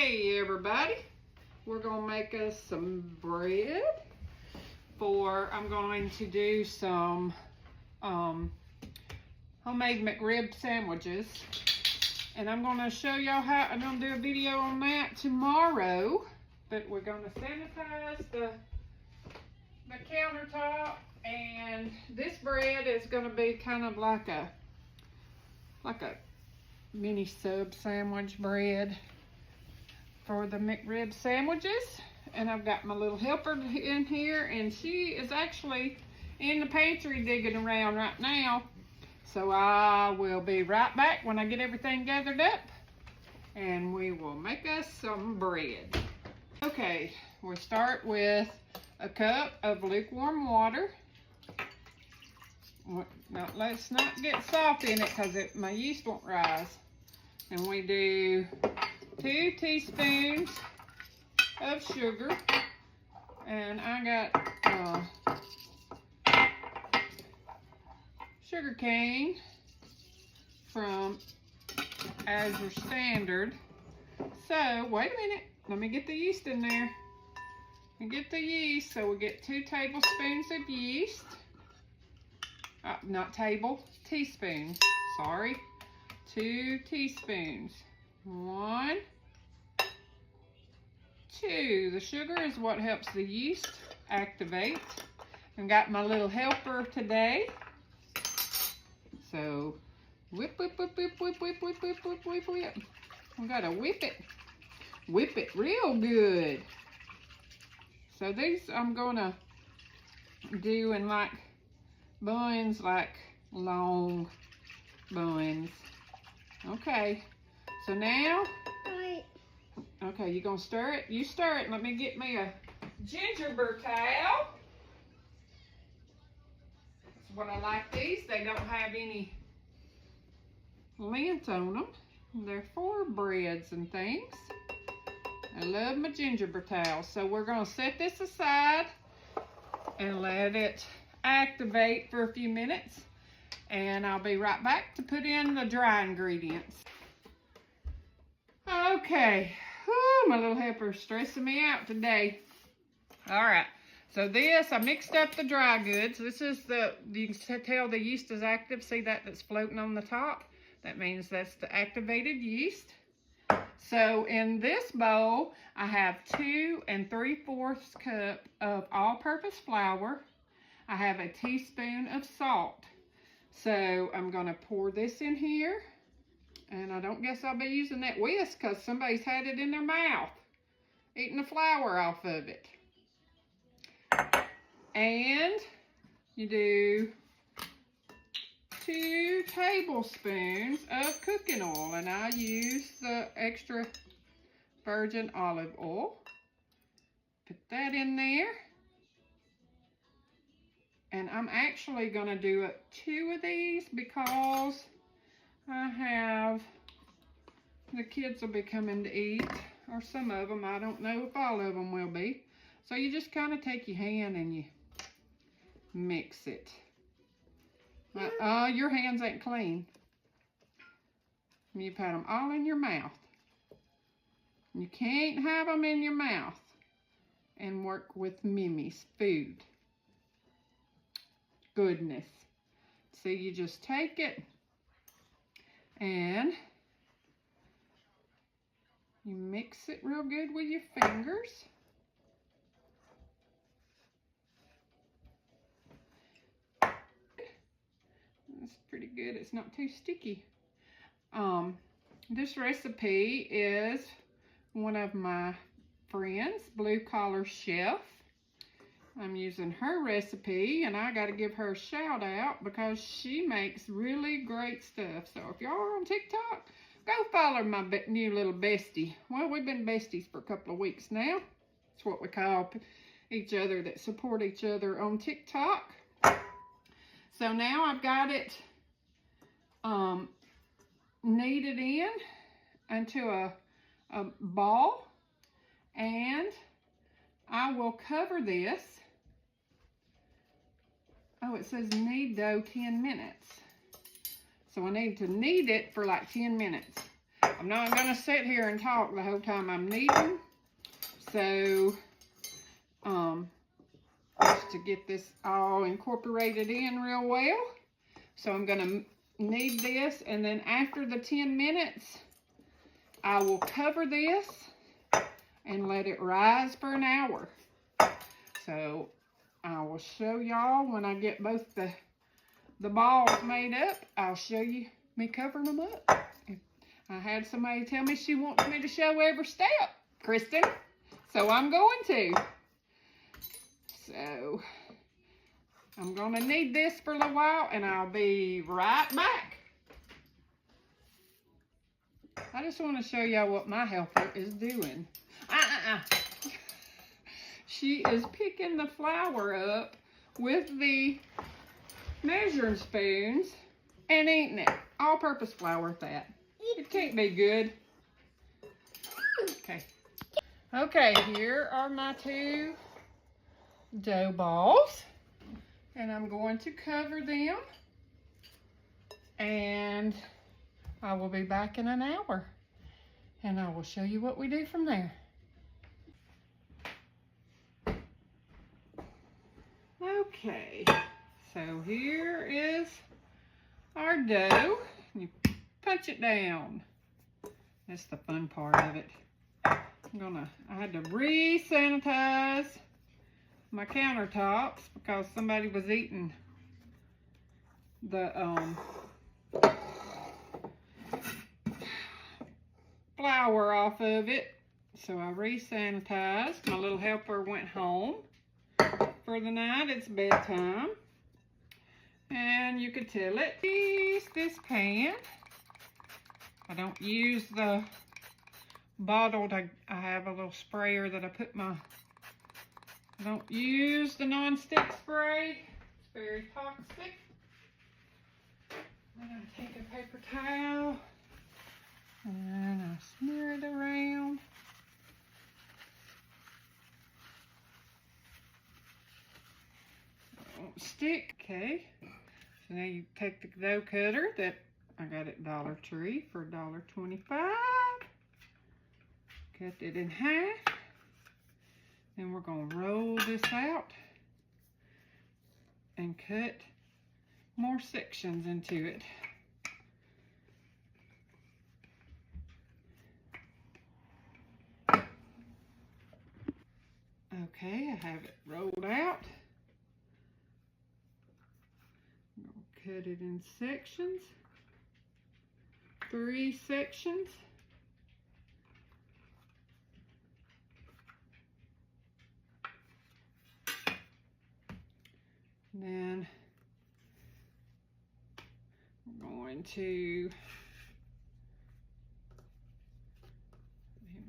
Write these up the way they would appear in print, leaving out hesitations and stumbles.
Hey everybody, we're gonna make us some bread I'm going to do some homemade McRib sandwiches, and I'm gonna show y'all how. I'm gonna do a video on that tomorrow, but we're gonna sanitize the countertop, and this bread is gonna be kind of like a mini sub sandwich bread for the McRib sandwiches. And I've got my little helper in here, and she is actually in the pantry digging around right now. So I will be right back when I get everything gathered up, and we will make us some bread. Okay, we'll start with a cup of lukewarm water. Now let's not get salt in it because my yeast won't rise. And we do 2 teaspoons of sugar, and I got sugar cane from Azure Standard. So wait a minute, let me get the yeast in there. Get the yeast. So we get 2 tablespoons of yeast. Not table, teaspoons. Sorry, 2 teaspoons. 1, 2. The sugar is what helps the yeast activate. I've got my little helper today. So whip, whip, whip, whip, whip, whip, whip, whip, whip, whip, whip. We gotta whip it real good. So these I'm gonna do in like buns, like long buns. Okay, so now, okay, you gonna stir it? You stir it. Let me get me a gingerbread towel. That's what I like these. They don't have any lint on them. They're for breads and things. I love my gingerbread towel. So we're gonna set this aside and let it activate for a few minutes, and I'll be right back to put in the dry ingredients. Okay, whew, my little helper's stressing me out today. All right, so this, I mixed up the dry goods. This is you can tell the yeast is active. See that's floating on the top? That means that's the activated yeast. So in this bowl, I have 2 3/4 cup of all-purpose flour. I have a teaspoon of salt. So I'm gonna pour this in here. And I don't guess I'll be using that whisk because somebody's had it in their mouth, eating the flour off of it. And you do 2 tablespoons of cooking oil, and I use the extra virgin olive oil. Put that in there. And I'm actually going to do 2 of these because the kids will be coming to eat, or some of them. I don't know if all of them will be. So you just kind of take your hand and you mix it. Your hands ain't clean. You put them all in your mouth. You can't have them in your mouth and work with Mimi's food. Goodness. So you just take it and you mix it real good with your fingers. That's pretty good. It's not too sticky. This recipe is one of my friends, Blue Collar Chef. I'm using her recipe, and I got to give her a shout out because she makes really great stuff. So if y'all are on TikTok, go follow my new little bestie. Well, we've been besties for a couple of weeks now. That's what we call each other that support each other on TikTok. So now I've got it kneaded in into a ball, and I will cover this. Oh, it says knead dough 10 minutes. So I need to knead it for like 10 minutes. I'm not gonna sit here and talk the whole time I'm kneading. So, just to get this all incorporated in real well. So I'm gonna knead this, and then after the 10 minutes, I will cover this and let it rise for an hour. So I will show y'all when I get both the balls made up. I'll show you me covering them up. I had somebody tell me she wants me to show every step, Kristen. So I'm going to. So I'm gonna knead this for a little while, and I'll be right back. I just want to show y'all what my helper is doing. She is picking the flour up with the measuring spoons and eating it. All-purpose flour at that. It can't be good. Okay. Okay, here are my 2 dough balls. And I'm going to cover them. And I will be back in an hour. And I will show you what we do from there. Okay, so here is our dough. You punch it down. That's the fun part of it. I had to re-sanitize my countertops because somebody was eating the flour off of it. So I re-sanitized. My little helper went home for the night. It's bedtime. And you could tell it. Use this pan. I don't use the bottled. I have a little sprayer that I put I don't use the non-stick spray. It's very toxic. I'm going to take a paper towel and I smear it around. It won't stick. Okay. So now you take the dough cutter that I got at Dollar Tree for $1.25. Cut it in half. Then we're going to roll this out and cut more sections into it. Okay, I have it rolled out. I'm going to cut it in sections. 3 sections. Then I'm going to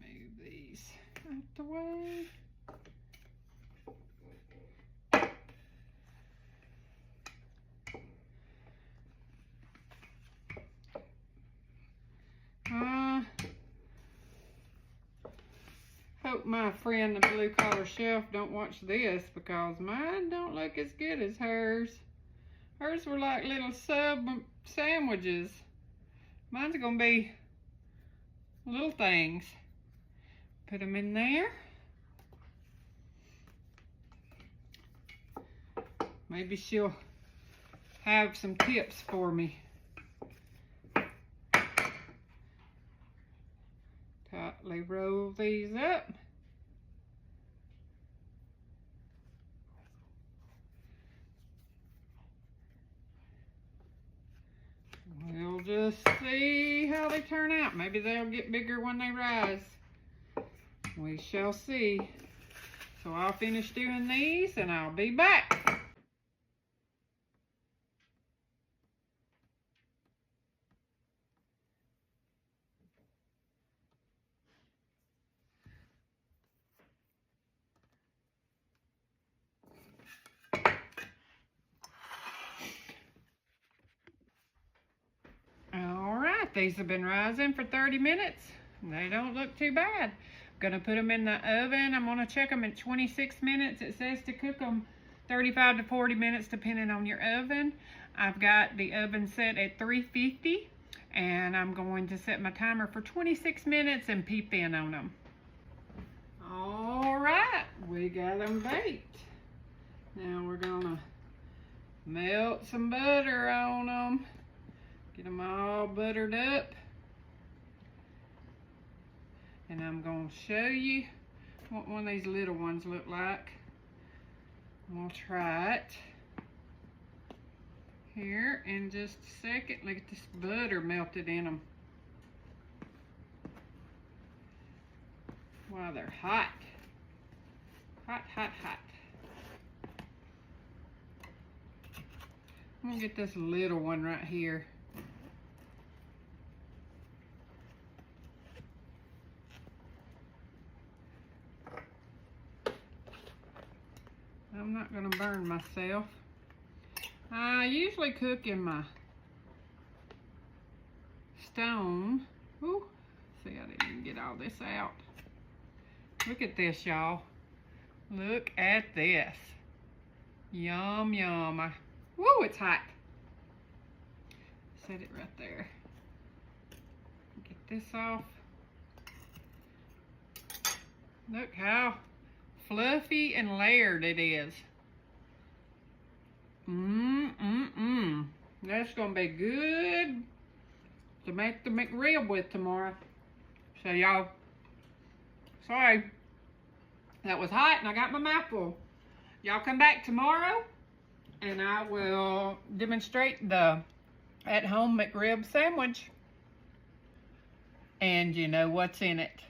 move these out the way. Hope my friend the blue collar shelf don't watch this because mine don't look as good as hers. Hers were like little sub sandwiches. Mine's gonna be little things. Put them in there. Maybe she'll have some tips for me. Tightly roll these up. We'll just see how they turn out. Maybe they'll get bigger when they rise. We shall see. So I'll finish doing these and I'll be back. These have been rising for 30 minutes. They don't look too bad. I'm gonna put them in the oven. I'm gonna check them at 26 minutes. It says to cook them 35 to 40 minutes depending on your oven. I've got the oven set at 350 And I'm going to set my timer for 26 minutes and peep in on them. All right, we got them baked. Now we're gonna melt some butter on them. Get them all buttered up. And I'm gonna show you what one of these little ones look like. We'll try it here in just a second. Look at this butter melted in them. Wow, they're hot. Hot, hot, hot. I'm gonna get this little one right here. I'm not gonna burn myself. I usually cook in my stone. Ooh, see, I didn't even get all this out. Look at this, y'all. Look at this. Yum, yum. Woo, it's hot. Set it right there. Get this off. Look how fluffy and layered it is. That's gonna be good to make the McRib with tomorrow. So y'all, sorry, that was hot and I got my mouth full. Y'all come back tomorrow and I will demonstrate the at-home McRib sandwich. And you know what's in it.